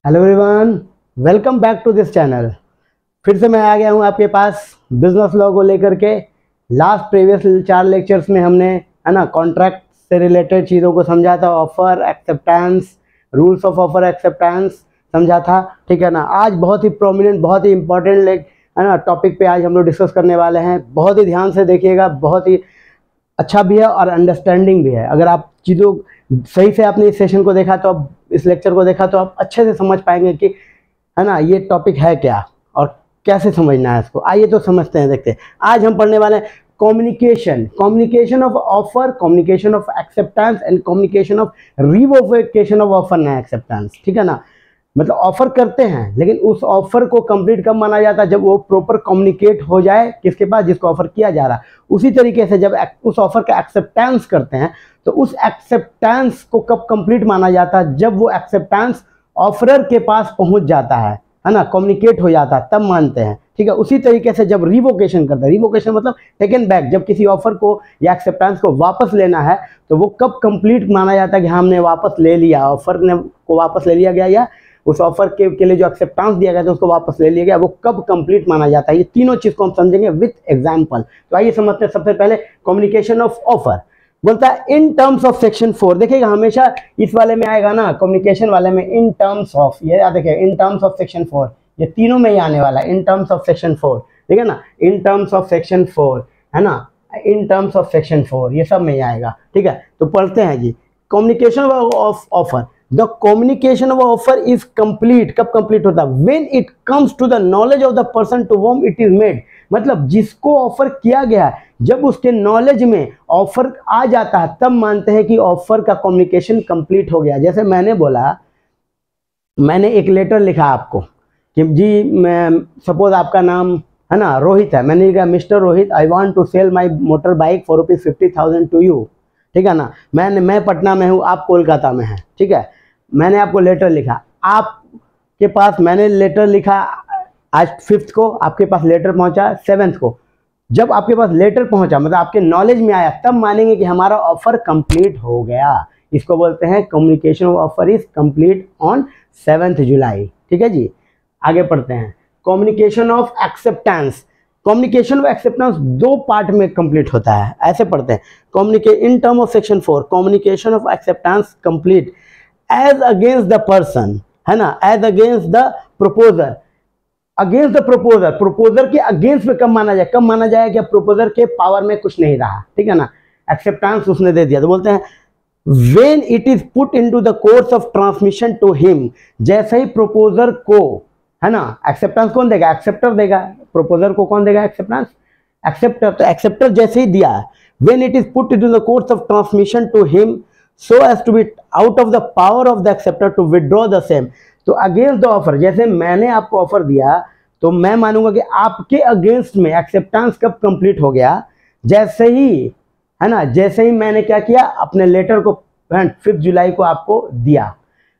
Hello everyone, welcome back to this channel. फिर से मैं आ गया हूँ आपके पास बिजनेस लॉ को लेकर के। लास्ट प्रीवियस 4 लेक्चर्स में हमने कॉन्ट्रैक्ट से रिलेटेड चीज़ों को समझा था, offer acceptance, rules of offer acceptance समझा था, ठीक है ना। आज बहुत ही प्रोमिनेंट, बहुत ही इंपॉर्टेंट टॉपिक पे आज हम लोग डिस्कस करने वाले हैं। बहुत ही ध्यान से देखिएगा, बहुत ही अच्छा भी है और अंडरस्टैंडिंग भी है। अगर आप चीज़ों सही से आपने इस सेशन को देखा तो आप इस लेक्चर को देखा तो आप अच्छे से समझ पाएंगे कि ये टॉपिक है क्या और कैसे समझना है इसको। आइए तो समझते हैं, देखते हैं। आज हम पढ़ने वाले हैं communication of offer, communication of acceptance and communication of revocation of offer ना एक्सेप्टेंस, ठीक है ना। मतलब ऑफर करते हैं लेकिन उस ऑफर को कंप्लीट कब माना जाता है? जब वो प्रॉपर कम्युनिकेट हो जाए किसके पास, जिसको ऑफर किया जा रहा है। उसी तरीके से जब उस ऑफर का एक्सेप्टेंस करते हैं तो उस एक्सेप्टेंस को कब कंप्लीट माना जाता है? जब वो एक्सेप्टेंस ऑफरर के पास पहुंच जाता है ना, कम्युनिकेट हो जाता है, तब मानते हैं, ठीक है। उसी तरीके से जब रिवोकेशन करते हैं, रिवोकेशन मतलब टेकन बैक, जब किसी ऑफर को या एक्सेप्टेंस को वापस लेना है तो वो कब कंप्लीट माना जाता है कि हमने वापस ले लिया, ऑफर ने को वापस ले लिया गया या उस ऑफर के लिए जो एक्सेप्टेंस दिया गया था उसको वापस ले लिया गया, वो कब कंप्लीट माना जाता है। ये तीनों चीज को हम समझेंगे विथ एग्जांपल। तो आइए समझते हैं। सबसे पहले कम्युनिकेशन ऑफ ऑफर बोलता है इन टर्म्स ऑफ सेक्शन 4। देखिएगा हमेशा इस वाले में आएगा ना, कम्युनिकेशन वाले में इन टर्म्स ऑफ, ये याद रखिए इन टर्म्स ऑफ सेक्शन 4, ये तीनों में ही आने वाला है। इन टर्म्स ऑफ सेक्शन 4, ठीक है ना, इन टर्म्स ऑफ सेक्शन 4 है ना, इन टर्म्स ऑफ सेक्शन 4 ये सब में ही आएगा, ठीक है। तो पढ़ते हैं जी। Communication of offer, the communication of offer is complete, कब कंप्लीट होता है? When it comes to the knowledge of the person to whom it is made. मतलब जिसको ऑफर किया गया है, जब उसके नॉलेज में ऑफर आ जाता है तब मानते हैं कि ऑफर का कम्युनिकेशन कंप्लीट हो गया। जैसे मैंने बोला, मैंने एक लेटर लिखा आपको कि जी मैं सपोज आपका नाम है ना रोहित है, मैंने लिखा mister Rohit I want to sell my motor bike for ₹50,000 to you, ठीक है ना। मैं पटना में हूँ, आप कोलकाता में हैं, ठीक है। मैंने आपको लेटर लिखा, आपके पास मैंने लेटर लिखा आज 5th को, आपके पास लेटर पहुंचा 7th को। जब आपके पास लेटर पहुंचा मतलब आपके नॉलेज में आया, तब मानेंगे कि हमारा ऑफर कंप्लीट हो गया। इसको बोलते हैं communication of offer is complete on 7th July, ठीक है जी। आगे पढ़ते हैं। Communication of acceptance, communication of acceptance 2 part में कंप्लीट होता है, ऐसे पढ़ते हैं। In term of section 4 communication of acceptance complete as against the person, है ना, as against the proposer, against the proposer, proposer के अगेंस्ट में कब माना जाए? कब माना जाए कि प्रपोजर के पावर में कुछ नहीं रहा, ठीक है ना, एक्सेप्टेंस उसने दे दिया। तो बोलते हैं when it is put into the course of transmission to him, जैसे ही प्रपोजर को, है ना, एक्सेप्टेंस कौन देगा? एक्सेप्टर देगा। प्रपोजर को कौन देगा एक्सेप्टेंस? एक्सेप्टर। तो एक्सेप्टर जैसे ही दिया, when it is put into the course of transmission to him so as to be out of the power of the acceptor to withdraw the same। तो against the offer, जैसे मैंने आपको offer दिया तो मैं मानूंगा कि आपके अगेंस्ट में एक्सेप्टेंस कब कंप्लीट हो गया? जैसे ही, है ना, जैसे ही मैंने क्या किया, अपने लेटर को 5 जुलाई को आपको दिया,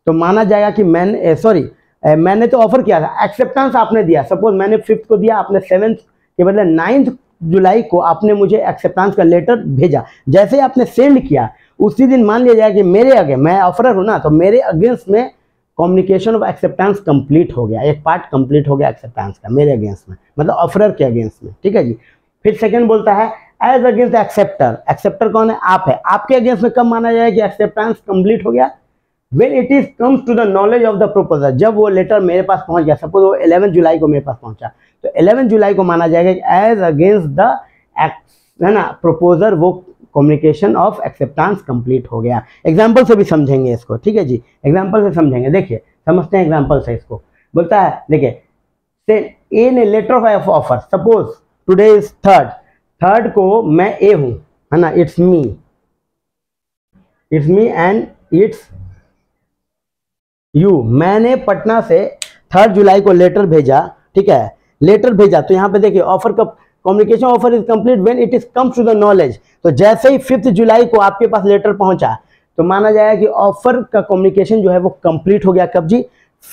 तो माना जाएगा कि मैंने तो ऑफर किया था, एक्सेप्टेंस आपने दिया। सपोज मैंने 5th को दिया, आपने 7th के बदले 9th जुलाई को आपने मुझे एक्सेप्टेंस का लेटर भेजा। जैसे ही आपने सेंड किया उसी दिन मान लिया जाए कि मेरे आगे, मैं ऑफरर हूं ना, तो मेरे अगेंस्ट में कम्युनिकेशन ऑफ एक्सेप्टेंस कंप्लीट हो गया, एक पार्ट कंप्लीट हो गया एक्सेप्टेंस का मेरे अगेंस्ट में, मतलब ऑफरर के अगेंस्ट में, ठीक है जी। फिर सेकंड बोलता है एज अगेंस्ट एक्सेप्टर, एक्सेप्टर कौन है? आप है। आपके अगेंस्ट में कब माना जाए कि एक्सेप्टेंस कंप्लीट हो गया? When it is comes to the knowledge of the proposer, जब वो लेटर मेरे पास पहुंच गया। सपोज वो 11 जुलाई को मेरे पास पहुंचा, तो 11 जुलाई को माना जाएगा कि एज अगेंस्ट द, है ना, प्रपोजर, वो कम्युनिकेशन ऑफ एक्सेप्टेंस कंप्लीट हो गया। एग्जांपल से भी समझेंगे इसको, ठीक है जी, एग्जांपल से समझेंगे। देखिए समझते हैं एग्जांपल से इसको। बोलता है देखिए ए ने letter of offer, suppose today is 3rd को मैं ए हूं, है ना, it's me and it's you. मैंने पटना से 3rd जुलाई को लेटर भेजा, ठीक है, लेटर भेजा। तो यहाँ पे देखिए ऑफर का communication offer is complete when it is comes to the knowledge. तो जैसे ही 5th जुलाई को आपके पास लेटर पहुंचा तो माना जाएगा कि ऑफर का कम्युनिकेशन जो है वो कंप्लीट हो गया। कब जी?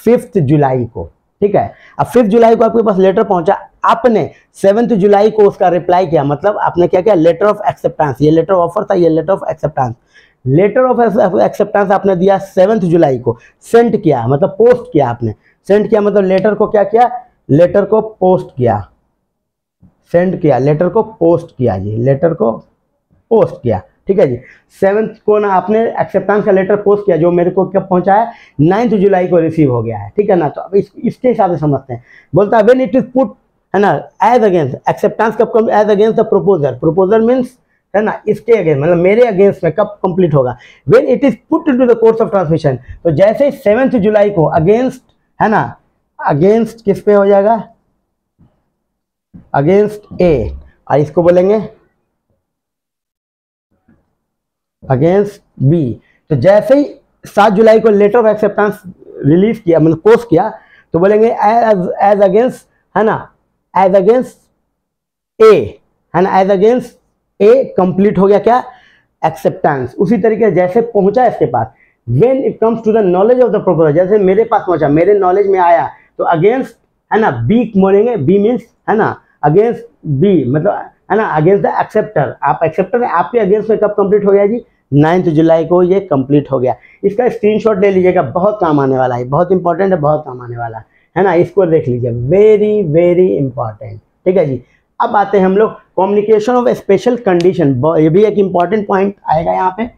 5th जुलाई को, ठीक है। अब 5th जुलाई को आपके पास लेटर पहुंचा, आपने 7th जुलाई को उसका रिप्लाई किया, मतलब आपने क्या किया? Letter of acceptance. ये लेटर ऑफ ऑफर था, ये letter of acceptance. Letter of acceptance आपने दिया 7 जुलाई को, सेंड किया मतलब पोस्ट किया आपने, सेंड किया मतलब लेटर को क्या किया, लेटर को पोस्ट किया, सेंड किया, लेटर को पोस्ट किया जी, लेटर को पोस्ट किया, ठीक है जी। 7 को ना आपने एक्सेप्टेंस का लेटर पोस्ट किया, जो मेरे को कब पहुंचा है, 9 जुलाई को रिसीव हो गया है, ठीक है ना। तो अब इसके हिसाब से समझते हैं। बोलता है व्हेन इट इज पुट, है ना, एज अगेंस्ट, एक्सेप्टेंस कब कम, as against the proposer, proposer means, है ना, इसके अगेंस्ट मतलब मेरे अगेंस्ट में कब कंप्लीट होगा, when it is put into the course of transmission. तो जैसे 7 जुलाई को अगेंस्ट, है ना, अगेंस्ट किस पे हो जाएगा, अगेंस्ट ए, और इसको बोलेंगे अगेंस्ट बी। तो जैसे ही 7 जुलाई को लेटर ऑफ एक्सेप्टेंस रिलीज किया मतलब पोस्ट किया, तो बोलेंगे एज अगेंस्ट, है ना, एज अगेंस्ट ए, है ना, एज अगेंस्ट ए कंप्लीट हो गया क्या, एक्सेप्टेंस। उसी तरीके से जैसे पहुंचा इसके पास, when it comes to the knowledge of the proposal, जैसे मेरे पास पहुंचा, मेरे नॉलेज में आया, तो अगेंस्ट, है ना, बी बोलेंगे, बी मीन्स, है ना, अगेंस्ट बी मतलब, है ना, अगेंस्ट द एक्सेप्टर। आप एक्सेप्टर है, आपके अगेंस्ट में कब कंप्लीट हो गया जी, 9 जुलाई को ये कंप्लीट हो गया। इसका स्क्रीनशॉट ले लीजिएगा, बहुत काम आने वाला है, बहुत इंपॉर्टेंट है, बहुत काम आने वाला है ना, इसको देख लीजिए, वेरी वेरी इंपॉर्टेंट, ठीक है जी। अब आते हैं हम लोग कम्युनिकेशन ऑफ स्पेशल कंडीशन, ये भी एक इंपॉर्टेंट पॉइंट आएगा यहाँ पे,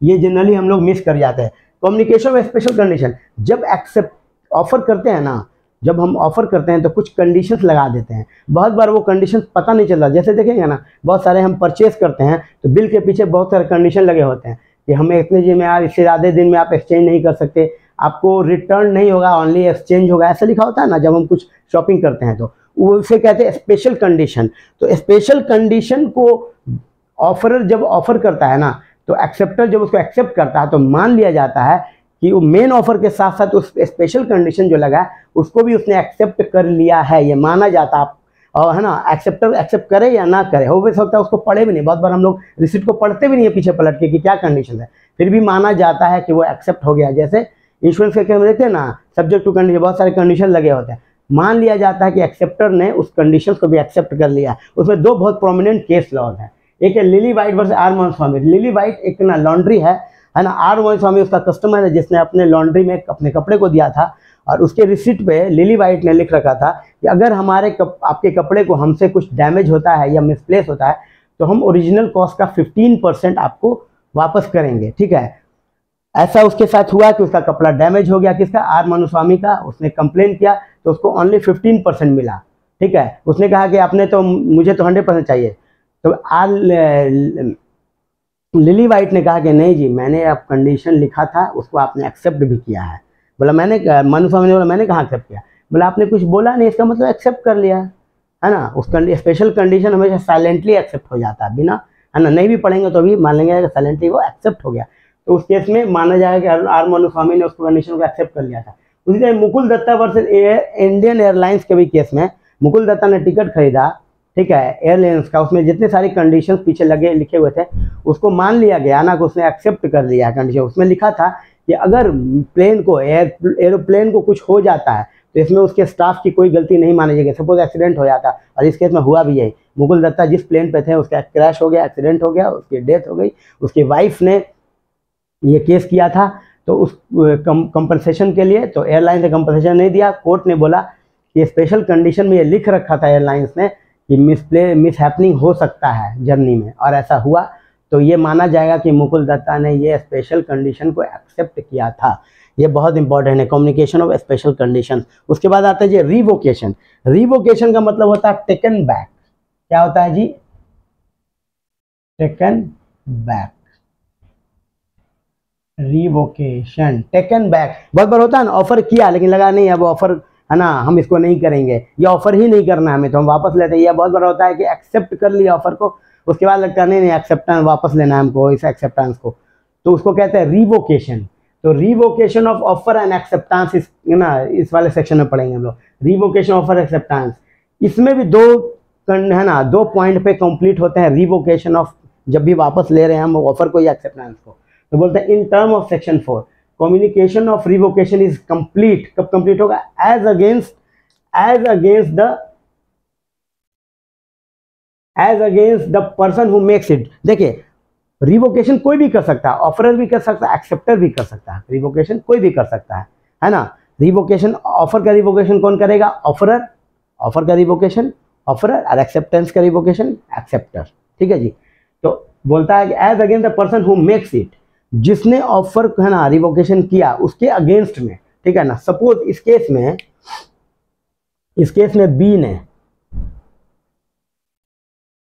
ये जनरली हम लोग मिस कर जाते हैं। कम्युनिकेशन ऑफ स्पेशल कंडीशन, जब एक्सेप्ट ऑफर करते हैं ना, जब हम ऑफर करते हैं तो कुछ कंडीशंस लगा देते हैं, बहुत बार वो कंडीशंस पता नहीं चलता। जैसे देखेंगे ना, बहुत सारे हम परचेस करते हैं तो बिल के पीछे बहुत सारे कंडीशन लगे होते हैं कि हमें इतने दिन में, आप इससे ज़्यादा दिन में आप एक्सचेंज नहीं कर सकते, आपको रिटर्न नहीं होगा, ओनली एक्सचेंज होगा, ऐसा लिखा होता है ना जब हम कुछ शॉपिंग करते हैं। तो उसे कहते हैं स्पेशल कंडीशन। तो स्पेशल कंडीशन को ऑफरर जब ऑफर करता है ना, तो एक्सेप्टर जब उसको एक्सेप्ट करता है, तो मान लिया जाता है कि वो मेन ऑफर के साथ साथ उस स्पेशल कंडीशन जो लगा है उसको भी उसने एक्सेप्ट कर लिया है, ये माना जाता है। और है ना, एक्सेप्टर एक्सेप्ट करे या ना करे, हो भी सकता है उसको पढ़े भी नहीं, बहुत बार हम लोग रिसिप्ट को पढ़ते भी नहीं है पीछे पलट के कि क्या कंडीशन है, फिर भी माना जाता है कि वो एक्सेप्ट हो गया। जैसे इंश्योरेंस के केस में देखते हैं ना, सब्जेक्ट टू कंडीशन, बहुत सारे कंडीशन लगे होते हैं, मान लिया जाता है कि एक्सेप्टर ने उस कंडीशन को भी एक्सेप्ट कर लिया। उसमें दो बहुत प्रोमिनेंट केस लॉज हैं, एक है Lily White versus R Mohan Swami. Lily White एक ना लॉन्ड्री है ना, आर मोहन स्वामी उसका कस्टमर है जिसने अपने लॉन्ड्री में अपने कपड़े को दिया था, और उसके रिसिप्ट पे लिली वाइट ने लिख रखा था कि अगर हमारे आपके कपड़े को हमसे कुछ डैमेज होता है या मिसप्लेस होता है तो हम ओरिजिनल कॉस्ट का 15% आपको वापस करेंगे, ठीक है। ऐसा उसके साथ हुआ कि उसका कपड़ा डैमेज हो गया, किसका, आर मनुस्वामी का। उसने कंप्लेन किया तो उसको ओनली 15% मिला, ठीक है। उसने कहा कि आपने तो, मुझे तो 100% चाहिए। तो लिली वाइट ने कहा कि नहीं जी, मैंने अब कंडीशन लिखा था उसको आपने एक्सेप्ट भी किया है। बोला मैंने, मनुस्वामी ने बोला मैंने कहाँ एक्सेप्ट किया। बोला आपने कुछ बोला नहीं, इसका मतलब एक्सेप्ट कर लिया, है ना। उस स्पेशल कंडीशन हमेशा साइलेंटली एक्सेप्ट हो जाता है, बिना, है ना, नहीं भी पढ़ेंगे तो भी मान लेंगे साइलेंटली वो एक्सेप्ट हो गया। तो उस केस में माना जाएगा कि आर मनुस्वामी ने उस कंडीशन को एक्सेप्ट कर लिया था। उसी तरह Mukul Datta versus Indian Airlines के भी केस में, मुकुल दत्ता ने टिकट खरीदा, ठीक है, एयरलाइंस का, उसमें जितने सारी कंडीशन पीछे लगे लिखे हुए थे उसको मान लिया गया ना कि उसने एक्सेप्ट कर लिया कंडीशन। उसमें लिखा था कि अगर प्लेन को, एरोप्लेन को कुछ हो जाता है तो इसमें उसके स्टाफ की कोई गलती नहीं मानी जाएगी। सपोज एक्सीडेंट हो जाता, और इस केस में हुआ भी यही, मुकुल दत्ता जिस प्लेन पे थे उसका क्रैश हो गया, एक्सीडेंट हो गया, उसकी डेथ हो गई, उसकी वाइफ ने ये केस किया था, तो उस कंपनसेशन के लिए तो एयरलाइन ने कंपनसेशन नहीं दिया। कोर्ट ने बोला कि स्पेशल कंडीशन में ये लिख रखा था एयरलाइंस ने कि मिस हैपनिंग हो सकता है जर्नी में, और ऐसा हुआ, तो ये माना जाएगा कि मुकुल दत्ता ने ये स्पेशल कंडीशन को एक्सेप्ट किया था। ये बहुत इंपॉर्टेंट है, कम्युनिकेशन ऑफ स्पेशल कंडीशन। उसके बाद आता है जी रिवोकेशन। रिवोकेशन का मतलब होता है टेकन बैक। क्या होता है जी, taken back, revocation, taken back. बहुत बार होता है ना, ऑफर किया लेकिन लगा नहीं अब ऑफर, है ना, हम इसको नहीं करेंगे, ये ऑफर ही नहीं करना हमें, तो हम वापस लेते हैं। या बहुत बार होता है कि एक्सेप्ट कर लिया ऑफर को, उसके बाद लगता है नहीं एक्सेप्टेंस वापस लेना है हमको इस एक्सेप्टेंस को, तो उसको कहते हैं रिवोकेशन। तो revocation of offer and acceptance, इस, है ना, इस वाले सेक्शन में पढ़ेंगे हम लोग, रिवोकेशन ऑफर एक्सेप्टेंस। इसमें भी दो, है ना, दो पॉइंट पे कंप्लीट होते हैं रिवोकेशन ऑफ, जब भी वापस ले रहे हैं हम ऑफर को या एक्सेप्टेंस को, तो बोलते हैं in term of section 4 communication of revocation is complete. कब कंप्लीट होगा, as against the person who makes it. देखिए रिवोकेशन कोई भी कर सकता है, ऑफरर भी कर सकता है, एक्सेप्टर भी कर सकता है, रिवोकेशन कोई भी कर सकता है ना। रिवोकेशन, ऑफर का रिवोकेशन कौन करेगा? ऑफरर, ऑफर का रिवोकेशन ऑफरर, और एक्सेप्टेंस का रिवोकेशन एक्सेप्टर। ठीक है जी। तो बोलता है कि as against the person who makes it, जिसने ऑफर है ना रिवोकेशन किया उसके अगेंस्ट में, ठीक है ना। सपोज इस केस में बी ने,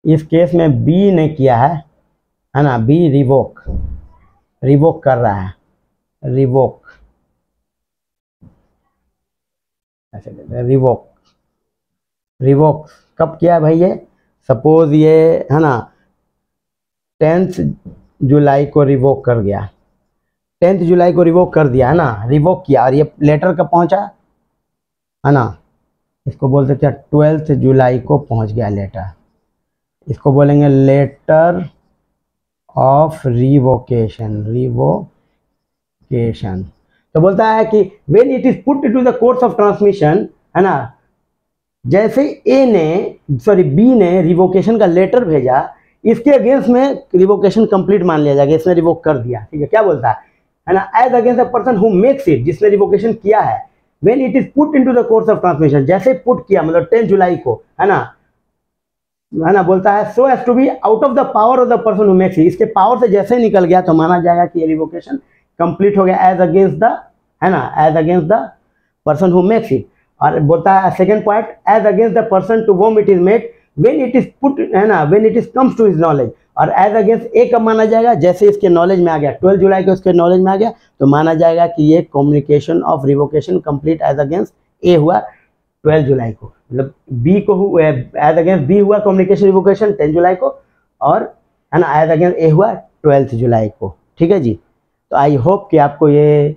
इस केस में बी ने किया है ना, बी रिवोक कर रहा है, रिवोक कब किया भाई? ये सपोज ये है ना 10 जुलाई को रिवोक कर गया, 10 जुलाई को रिवोक कर दिया है ना, रिवोक किया, और ये लेटर कब पहुंचा है ना, इसको बोल सकते हैं 12 जुलाई को पहुंच गया लेटर, इसको बोलेंगे लेटर ऑफ रिवोकेशन। तो बोलता है कि when it is put to the course of transmission, है ना, जैसे बी ने रिवोकेशन का लेटर भेजा, इसके अगेंस्ट में रिवोकेशन कंप्लीट मान लिया जाएगा, इसने रिवोक कर दिया। ठीक है, क्या बोलता है ना, as against the person who makes it, जिसने रिवोकेशन किया है, when it is put into the course of transmission, जैसे पुट किया मतलब 10 जुलाई को, है ना, बोलता है so as to be out of the power of the person who makes it, इसके पावर से जैसे निकल गया तो माना जाएगा कि ये रिवोकेशन कंप्लीट हो गया, एज अगेंस्ट द, है ना, as against the person who makes it. और बोलता है second point, as against the person to whom it is made, when it is put, है ना, when it is comes to his knowledge, और as against a कब माना जाएगा? जैसे इसके नॉलेज में आ गया, 12 जुलाई को इसके नॉलेज में आ गया तो माना जाएगा कि ये communication of revocation complete as against A हुआ 12 जुलाई को, मतलब बी को एज अगेंस्ट बी हुआ कम्युनिकेशन रिवोकेशन 10 जुलाई को, और है ना एज अगेंस्ट ए हुआ 12 जुलाई को। ठीक है जी। तो आई होप कि आपको ये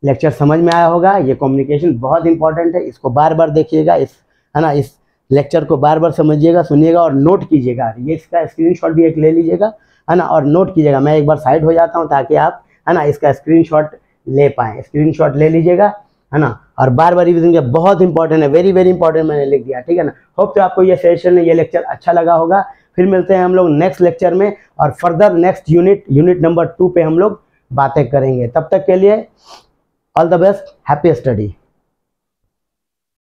लेक्चर समझ में आया होगा। ये कम्युनिकेशन बहुत इंपॉर्टेंट है, इसको बार बार देखिएगा, इस, है ना, इस लेक्चर को बार बार समझिएगा, सुनिएगा और नोट कीजिएगा। ये इसका स्क्रीनशॉट भी एक ले लीजिएगा, है ना, और नोट कीजिएगा। मैं एक बार साइड हो जाता हूँ ताकि आप, है ना, इसका स्क्रीनशॉट ले पाएँ, स्क्रीनशॉट ले लीजिएगा, है ना, और बार बार रिवीजन किया, बहुत इंपॉर्टेंट है, वेरी वेरी इंपॉर्टेंट मैंने लिख दिया। ठीक है ना। होप तो आपको ये सेशन, ये लेक्चर अच्छा लगा होगा। फिर मिलते हैं हम लोग नेक्स्ट लेक्चर में, और फर्दर नेक्स्ट यूनिट नंबर 2 पे हम लोग बातें करेंगे। तब तक के लिए all the best, happy study.